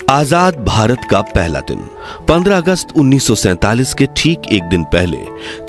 आजाद भारत का पहला दिन 15 अगस्त 1947 के ठीक एक दिन पहले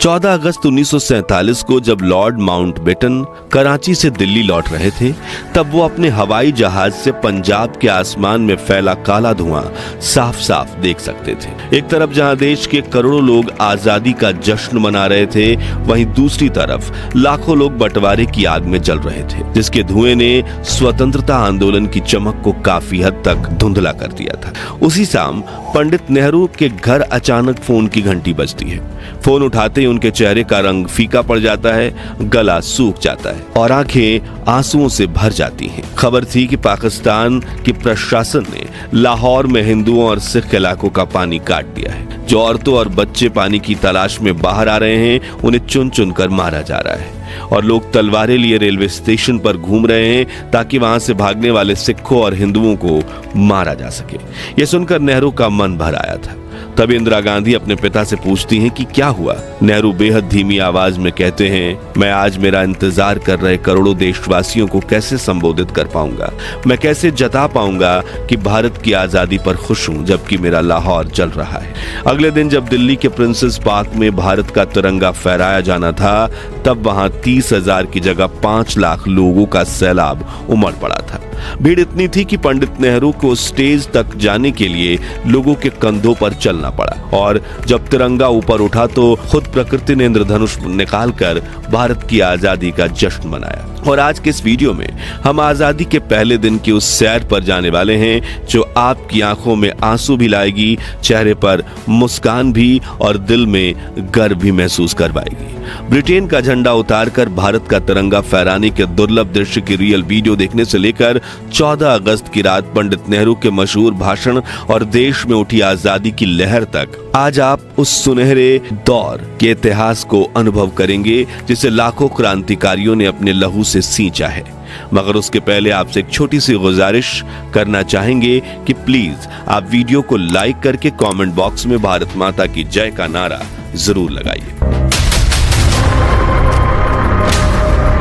14 अगस्त 1947 को जब लॉर्ड माउंटबेटन कराची से दिल्ली लौट रहे थे, तब वो अपने हवाई जहाज से पंजाब के आसमान में फैला काला धुआं साफ साफ देख सकते थे। एक तरफ जहां देश के करोड़ों लोग आजादी का जश्न मना रहे थे, वहीं दूसरी तरफ लाखों लोग बंटवारे की आग में जल रहे थे, जिसके धुएं ने स्वतंत्रता आंदोलन की चमक को काफी हद तक धुंधला कर दिया था। उसी शाम पंडित नेहरू के घर अचानक फोन की घंटी बजती है। फोन उठाते ही उनके चेहरे का रंग फीका पड़ जाता है, गला सूख जाता है और आंखें आंसुओं से भर जाती हैं। खबर थी कि पाकिस्तान के प्रशासन ने लाहौर में हिंदुओं और सिख इलाकों का पानी काट दिया है। जो औरतों और बच्चे पानी की तलाश में बाहर आ रहे हैं, उन्हें चुन चुन कर मारा जा रहा है और लोग तलवारें लिए रेलवे स्टेशन पर घूम रहे हैं ताकि वहां से भागने वाले सिखों और हिंदुओं को मारा जा सके। यह सुनकर नेहरू का मन भर आया था। तब इंदिरा गांधी अपने पिता से पूछती हैं कि क्या हुआ। नेहरू बेहद धीमी आवाज में कहते हैं, मैं आज मेरा इंतजार कर रहे करोड़ों देशवासियों को कैसे संबोधित कर पाऊंगा, मैं कैसे जता पाऊंगा कि भारत की आजादी पर खुश हूं जबकि मेरा लाहौर जल रहा है। अगले दिन जब दिल्ली के प्रिंसेस पार्क में भारत का तिरंगा फहराया जाना था, तब वहां 30,000 की जगह 5 लाख लोगों का सैलाब उमड़ पड़ा था। भीड़ इतनी थी कि पंडित नेहरू को स्टेज तक जाने के लिए लोगों के कंधों पर चलना पड़ा और जब तिरंगा ऊपर उठा तो खुद प्रकृति ने इंद्रधनुष निकालकर भारत की आजादी का जश्न मनाया। और आज के इस वीडियो में हम आजादी के पहले दिन की उस सैर पर जाने वाले हैं जो आपकी आंखों में आंसू भी लाएगी, चेहरे पर मुस्कान भी और दिल में गर्व भी महसूस करवाएगी। ब्रिटेन का झंडा उतारकर भारत का तिरंगा फहराने के दुर्लभ दृश्य की रियल वीडियो देखने से लेकर 14 अगस्त की रात पंडित नेहरू के मशहूर भाषण और देश में उठी आजादी की लहर तक, आज आप उस सुनहरे दौर के इतिहास को अनुभव करेंगे जिसे लाखों क्रांतिकारियों ने अपने लहू से सींचा है। मगर उसके पहले आपसे एक छोटी सी गुजारिश करना चाहेंगे कि प्लीज आप वीडियो को लाइक करके कमेंट बॉक्स में भारत माता की जय का नारा जरूर लगाइए।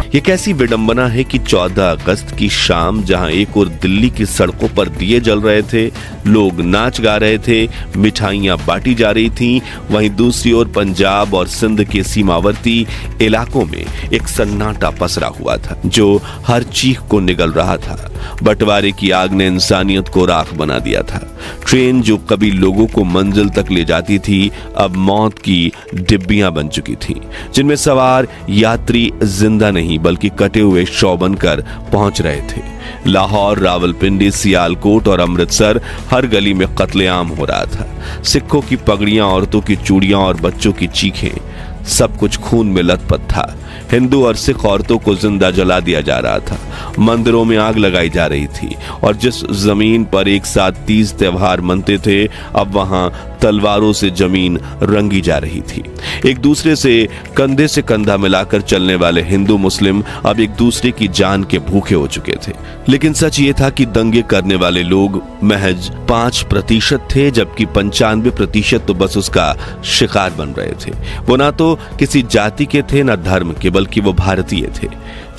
ये कैसी विडंबना है कि 14 अगस्त की शाम जहां एक ओर दिल्ली की सड़कों पर दिए जल रहे थे, लोग नाच गा रहे थे, मिठाइयां बांटी जा रही थीं, वहीं दूसरी ओर पंजाब और सिंध के सीमावर्ती इलाकों में एक सन्नाटा पसरा हुआ था जो हर चीख को निगल रहा था। बंटवारे की आग ने इंसानियत को राख बना दिया था। ट्रेन जो कभी लोगों को मंजिल तक ले जाती थी, अब मौत की डिब्बियां बन चुकी थीं, जिनमें सवार यात्री जिंदा नहीं बल्कि कटे हुए शव बनकर पहुंच रहे थे। लाहौर, रावलपिंडी, सियालकोट और अमृतसर, हर गली में कत्लेआम हो रहा था। सिखों की पगड़ियां, औरतों की चूड़ियां और बच्चों की चीखें, सब कुछ खून में लथपथ था। हिंदू और सिख औरतों को जिंदा जला दिया जा रहा था, मंदिरों में आग लगाई जा रही थी और जिस जमीन पर एक साथ 30 त्योहार मनते थे, अब वहां तलवारों से जमीन रंगी जा रही थी। एक दूसरे से कंधा मिलाकर चलने वाले हिंदू मुस्लिम अब एक दूसरे की जान के भूखे हो चुके थे। लेकिन सच ये था कि दंगे करने वाले लोग महज 5% थे, जबकि 95% तो बस उसका शिकार बन रहे थे। वो ना तो किसी जाति के थे ना धर्म के, बल्कि वो भारतीय थे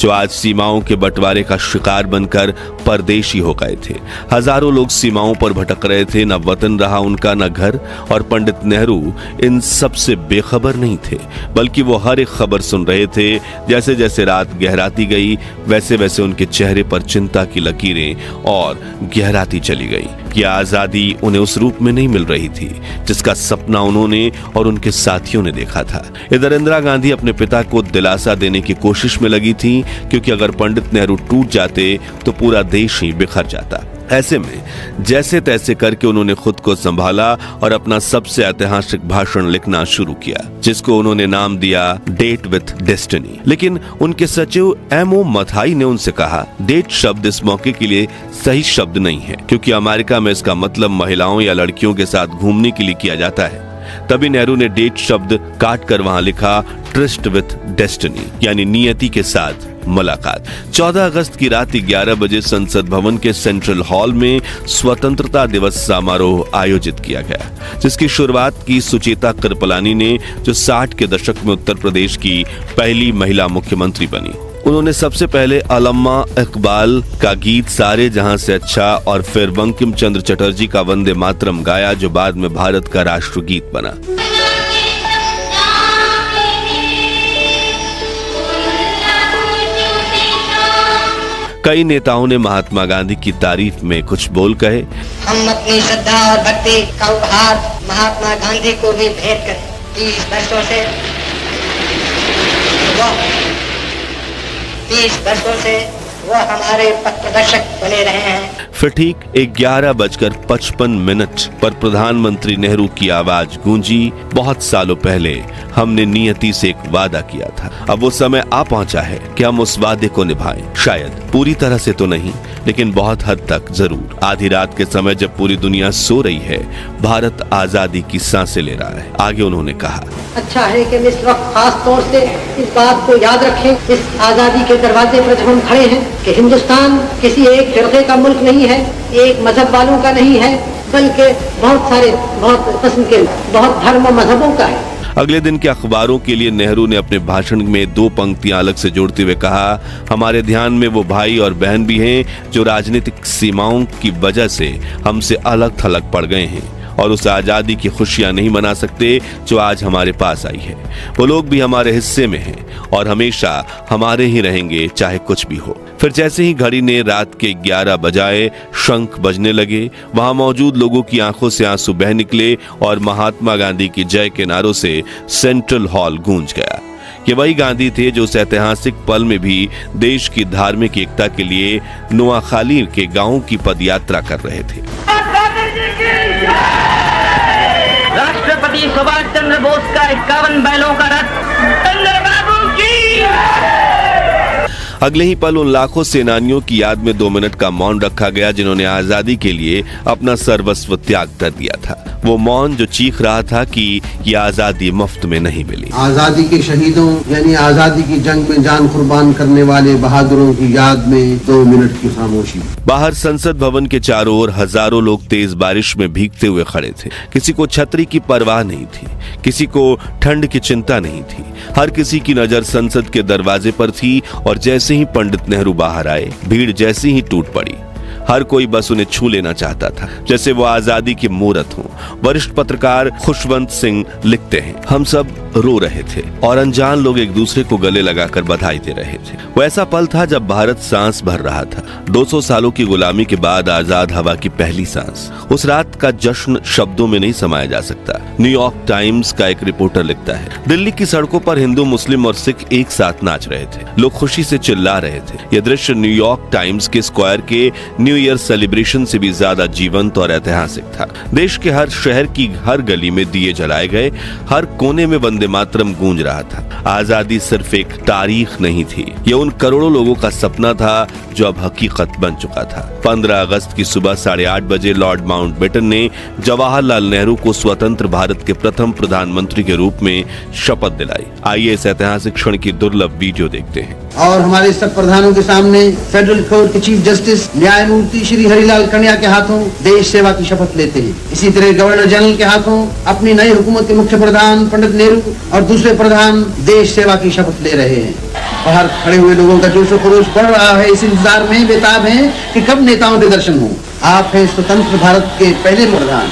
जो आज सीमाओं के बंटवारे का शिकार बनकर परदेशी हो गए थे। हजारों लोग सीमाओं पर भटक रहे थे, न वतन रहा उनका न घर। और पंडित नेहरू इन सब से बेखबर नहीं थे, बल्कि वो हर एक खबर सुन रहे थे। जैसे जैसे रात गहराती गई, वैसे वैसे उनके चेहरे पर चिंता की लकीरें और गहराती चली गई कि आजादी उन्हें उस रूप में नहीं मिल रही थी जिसका सपना उन्होंने और उनके साथियों ने देखा था। इधर इंदिरा गांधी अपने पिता को दिलासा देने की कोशिश में लगी थी, क्योंकि अगर पंडित नेहरू टूट जाते तो पूरा देश ही बिखर जाता। ऐसे में जैसे तैसे करके उन्होंने खुद को संभाला और अपना सबसे ऐतिहासिक भाषण लिखना शुरू किया, जिसको उन्होंने नाम दिया डेट विथ डेस्टिनी। लेकिन उनके सचिव M.O. मथाई ने उनसे कहा, डेट शब्द इस मौके के लिए सही शब्द नहीं है, क्योंकि अमेरिका में इसका मतलब महिलाओं या लड़कियों के साथ घूमने के लिए किया जाता है। तभी नेहरू ने डेट शब्द काट कर वहां लिखा ट्रिस्ट विथ डेस्टिनी, यानी नियति के साथ मुलाकात। 14 अगस्त की रात 11 बजे संसद भवन के सेंट्रल हॉल में स्वतंत्रता दिवस समारोह आयोजित किया गया, जिसकी शुरुआत की सुचेता कृपलानी ने, जो 60 के दशक में उत्तर प्रदेश की पहली महिला मुख्यमंत्री बनी। उन्होंने सबसे पहले अल्लामा इकबाल का गीत सारे जहां से अच्छा और फिर बंकिम चंद्र चटर्जी का वंदे मातरम गाया, जो बाद में भारत का राष्ट्रगीत बना। कई नेताओं ने महात्मा गांधी की तारीफ में कुछ बोल कहे। हम अपनी श्रद्धा और भक्ति का उपहार महात्मा गांधी को भी भेंट करें। 30 वर्षों से वो हमारे पथ प्रदर्शक बने रहे हैं। फिर ठीक 11:55 पर प्रधानमंत्री नेहरू की आवाज गूंजी। बहुत सालों पहले हमने नियति से एक वादा किया था, अब वो समय आ पहुंचा है कि हम उस वादे को निभाएं। शायद पूरी तरह से तो नहीं, लेकिन बहुत हद तक जरूर। आधी रात के समय जब पूरी दुनिया सो रही है, भारत आजादी की सांसें ले रहा है। आगे उन्होंने कहा, अच्छा है कि इस वक्त खास तौर से इस बात को याद रखें, इस आजादी के दरवाजे पर जब हम खड़े हैं, कि हिंदुस्तान किसी एक फिरके का मुल्क नहीं है, एक मजहब वालों का नहीं है, बल्कि बहुत सारे बहुत किस्म के बहुत धर्म मजहबों का है। अगले दिन के अखबारों के लिए नेहरू ने अपने भाषण में 2 पंक्तियां अलग से जोड़ते हुए कहा, हमारे ध्यान में वो भाई और बहन भी हैं जो राजनीतिक सीमाओं की वजह से हमसे अलग थलग पड़ गए हैं और उस आजादी की खुशियां नहीं मना सकते जो आज हमारे पास आई है। वो लोग भी हमारे हिस्से में हैं और हमेशा हमारे ही रहेंगे, चाहे कुछ भी हो। फिर जैसे ही घड़ी ने रात के 11 बजाए, शंख बजने लगे, वहां मौजूद लोगों की आंखों से आंसू बह निकले और महात्मा गांधी की जय के नारों से सेंट्रल हॉल गूंज गया। ये वही गांधी थे जो उस ऐतिहासिक पल में भी देश की धार्मिक एकता के लिए नोआखाली के गांवों की पदयात्रा कर रहे थे। राष्ट्रपति सुभाष चंद्र बोस का 51 बैलों का रथ चंद्रबाबू की। अगले ही पल उन लाखों सेनानियों की याद में 2 मिनट का मौन रखा गया जिन्होंने आजादी के लिए अपना सर्वस्व त्याग कर दिया था। वो मौन जो चीख रहा था कि ये आजादी मुफ्त में नहीं मिली। आजादी के शहीदों यानी आजादी की जंग में जान कुर्बान करने वाले बहादुरों की याद में 2 मिनट की खामोशी। बाहर संसद भवन के चारों ओर हजारों लोग तेज बारिश में भीगते हुए खड़े थे। किसी को छतरी की परवाह नहीं थी, किसी को ठंड की चिंता नहीं थी। हर किसी की नजर संसद के दरवाजे पर थी और जैसे ही पंडित नेहरू बाहर आए, भीड़ जैसे ही टूट पड़ी। हर कोई बस उन्हें छू लेना चाहता था, जैसे वो आजादी की मूरत हो। वरिष्ठ पत्रकार खुशवंत सिंह लिखते हैं, हम सब रो रहे थे और अनजान लोग एक दूसरे को गले लगाकर बधाई दे रहे थे। वो ऐसा पल था जब भारत सांस भर रहा था। 200 सालों की गुलामी के बाद आजाद हवा की पहली सांस। उस रात का जश्न शब्दों में नहीं समाया जा सकता। न्यूयॉर्क टाइम्स का एक रिपोर्टर लिखता है, दिल्ली की सड़कों पर हिंदू, मुस्लिम और सिख एक साथ नाच रहे थे। लोग खुशी से चिल्ला रहे थे। यह दृश्य न्यूयॉर्क टाइम्स के स्क्वायर के न्यू ईयर सेलिब्रेशन से भी ज्यादा जीवंत और ऐतिहासिक था। देश के हर शहर की हर गली में दिए जलाए गए, हर कोने में वंदे मातरम गूंज रहा था। आजादी सिर्फ एक तारीख नहीं थी, यह उन करोड़ों लोगों का सपना था जो अब हकीकत बन चुका था। 15 अगस्त की सुबह 8:30 बजे लॉर्ड माउंटबेटन ने जवाहरलाल नेहरू को स्वतंत्र भारत के प्रथम प्रधानमंत्री के रूप में शपथ दिलाई। आइए इस ऐतिहासिक क्षण की दुर्लभ वीडियो देखते हैं। और हमारे सब प्रधानों के सामने फेडरल कोर्ट के चीफ जस्टिस न्यायमूर्ति श्री हरिलाल कन्या के हाथों देश सेवा की शपथ लेते हैं। इसी तरह गवर्नर जनरल के हाथों अपनी नई हुकूमत के मुख्य प्रधान पंडित नेहरू और दूसरे प्रधान देश सेवा की शपथ ले रहे हैं। बाहर खड़े हुए लोगों का जोश खरोश बढ़ रहा है, इस इंतजार में बेताब हैं कि कब नेताओं के दर्शन हों। आप हैं स्वतंत्र भारत के पहले प्रधान।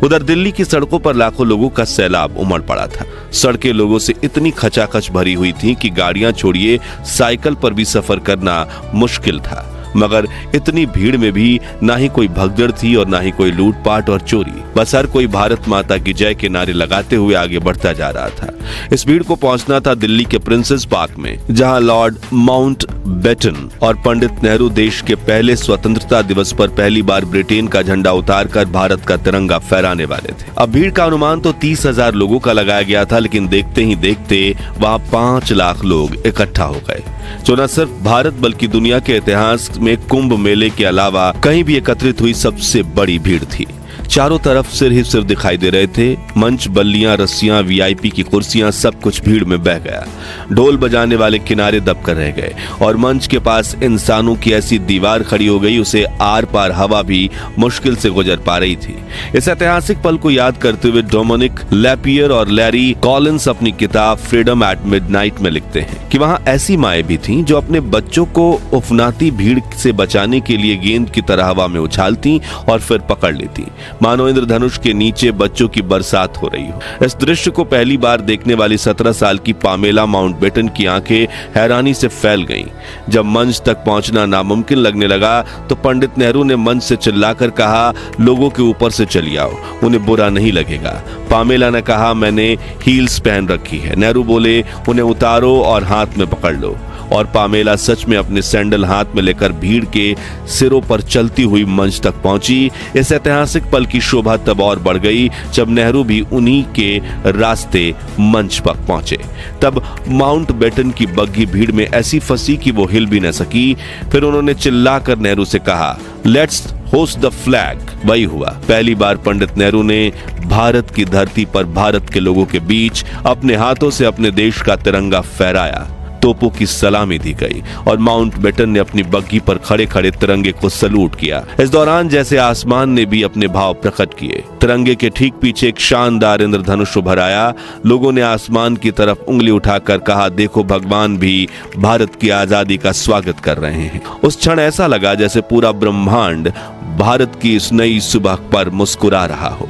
उधर दिल्ली की सड़कों पर लाखों लोगों का सैलाब उमड़ पड़ा था। सड़कें लोगों से इतनी खचाखच भरी हुई थी कि गाड़ियां छोड़िए, साइकिल पर भी सफर करना मुश्किल था। मगर इतनी भीड़ में भी ना ही कोई भगदड़ थी और ना ही कोई लूटपाट और चोरी। बस हर कोई भारत माता की जय के नारे लगाते हुए आगे बढ़ता जा रहा था। इस भीड़ को पहुंचना था दिल्ली के प्रिंसेस पार्क में, जहां लॉर्ड माउंटबेटन और पंडित नेहरू देश के पहले स्वतंत्रता दिवस पर पहली बार ब्रिटेन का झंडा उतारकर भारत का तिरंगा फहराने वाले थे। अब भीड़ का अनुमान तो 30,000 लोगों का लगाया गया था, लेकिन देखते ही देखते वहां 5 लाख लोग इकट्ठा हो गए, जो न सिर्फ भारत बल्कि दुनिया के इतिहास में कुंभ मेले के अलावा कहीं भी एकत्रित हुई सबसे बड़ी भीड़ थी। चारों तरफ सिर ही सिर दिखाई दे रहे थे। मंच, बल्लियां, रस्सियां, वीआईपी की कुर्सियां, सब कुछ भीड़ में बह गया। ढोल बजाने वाले किनारे दबकर रह गए और मंच के पास इंसानों की ऐसी दीवार खड़ी हो गई, उसे आर पार हवा भी मुश्किल से गुजर पा रही थी। इस ऐतिहासिक पल को याद करते हुए डोमिनिक लैपियर और लैरी कॉलिंस अपनी किताब फ्रीडम एट मिडनाइट में लिखते हैं कि वहां ऐसी माएं भी थीं जो अपने बच्चों को उफनाती भीड़ से बचाने के लिए गेंद की तरह हवा में उछालती और फिर पकड़ लेती, मानो इंद्रधनुष के नीचे बच्चों की बरसात हो रही हो। इस दृश्य को पहली बार देखने वाली 17 साल की पामेला माउंटबेटन की आंखें हैरानी से फैल गईं। जब मंच तक पहुंचना नामुमकिन लगने लगा तो पंडित नेहरू ने मंच से चिल्लाकर कहा, लोगों के ऊपर से चली आओ, उन्हें बुरा नहीं लगेगा। पामेला ने कहा, मैंने हील्स पहन रखी है। नेहरू बोले, उन्हें उतारो और हाथ में पकड़ लो। और पामेला सच में अपने सैंडल हाथ में लेकर भीड़ के सिरों पर चलती हुई मंच तक पहुंची। इस ऐतिहासिक पल की शोभा तब और बढ़ गई जब नेहरू भी उन्हीं के रास्ते मंच पर पहुंचे। तब माउंटबेटन की बग्घी भीड़ में ऐसी फंसी कि वो हिल भी न सकी। फिर उन्होंने चिल्लाकर नेहरू से कहा, लेट्स होस्ट द फ्लैग। वही हुआ। पहली बार पंडित नेहरू ने भारत की धरती पर भारत के लोगों के बीच अपने हाथों से अपने देश का तिरंगा फहराया। तोपों की सलामी दी गई और माउंटबेटन ने अपनी बग्घी पर खड़े खड़े तिरंगे को सलूट किया। इस दौरान जैसे आसमान ने भी अपने भाव प्रकट किए। तिरंगे के ठीक पीछे एक शानदार इंद्रधनुष उभर आया। लोगों ने आसमान की तरफ उंगली उठाकर कहा, देखो भगवान भी भारत की आजादी का स्वागत कर रहे हैं। उस क्षण ऐसा लगा जैसे पूरा ब्रह्मांड भारत की इस नई सुबह पर मुस्कुरा रहा हो।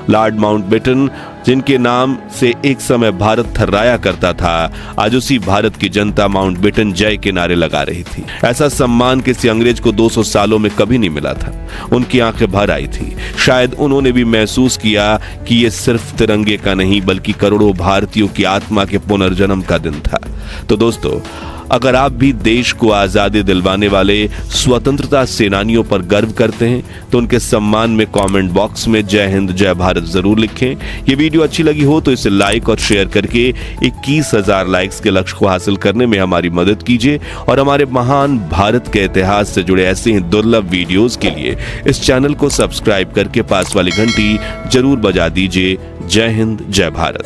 लॉर्ड माउंटबेटन, जिनके नाम से एक समय भारत थर्राया करता था, आज उसी भारत की जनता माउंटबेटन जय के नारे लगा रही थी। ऐसा सम्मान किसी अंग्रेज को 200 सालों में कभी नहीं मिला था। उनकी आंखें भर आई थी। शायद उन्होंने भी महसूस किया कि ये सिर्फ तिरंगे का नहीं बल्कि करोड़ों भारतीयों की आत्मा के पुनर्जन्म का दिन था। तो दोस्तों, अगर आप भी देश को आजादी दिलवाने वाले स्वतंत्रता सेनानियों पर गर्व करते हैं तो उनके सम्मान में कमेंट बॉक्स में जय हिंद जय भारत जरूर लिखें। ये वीडियो अच्छी लगी हो तो इसे लाइक और शेयर करके 21,000 लाइक्स के लक्ष्य को हासिल करने में हमारी मदद कीजिए और हमारे महान भारत के इतिहास से जुड़े ऐसे ही दुर्लभ वीडियोस के लिए इस चैनल को सब्सक्राइब करके पास वाली घंटी जरूर बजा दीजिए। जय हिंद जय भारत।